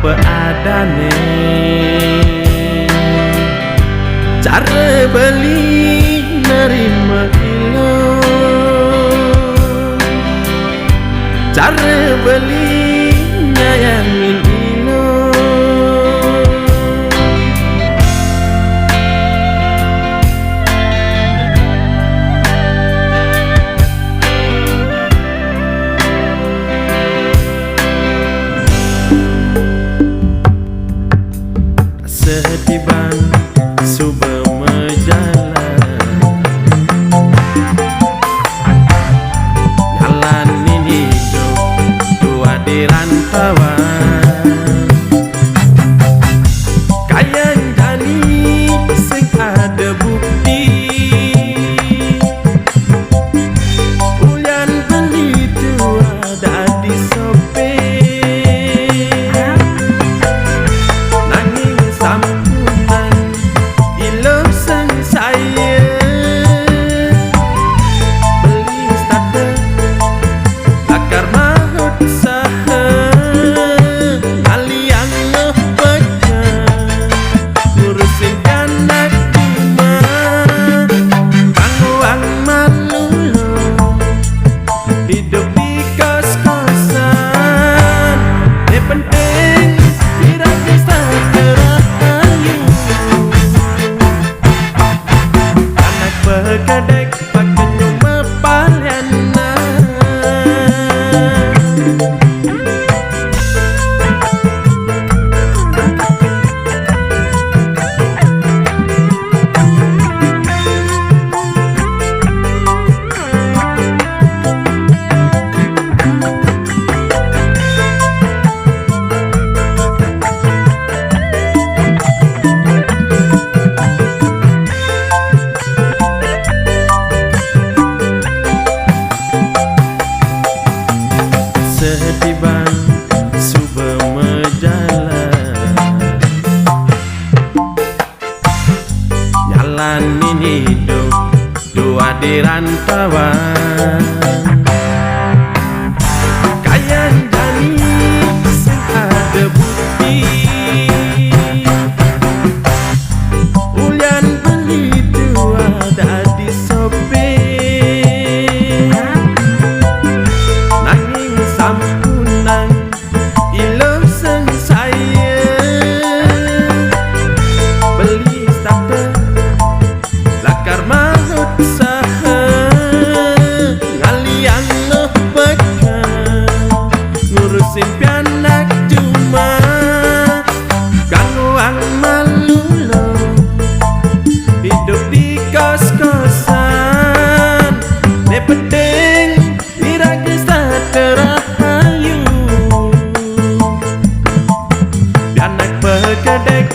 apa adane. Cara beli nerima ilo, cara beli nyayangin ilo. Sedih bang suba menjalan, jalanin hidup dua di rantauan. Kayang jani sing ada bukti, ulian beli tu ada di sope. Nanging sampunan ilo sang saya beli starter akar mahut saha ngaliang ngebaca ngurusin anak cuma kangguang malu hidup di kos-kosan. Yang penting diraga starter anak begadek pakai nyuma paliana. Sedih bang suba menjalan, jalanin hidup dua di rantauan. Kayang jani sing ada bukti, ulian beli dua ada di sope. Nanging sampunan ilo sang saya beli starter lakar mahut saha ngaliang ngebaca ngurusin pianak cuma kangguang malu lo hidup di kos-kosan. Ne penting diraga starter rahayu pianak begadek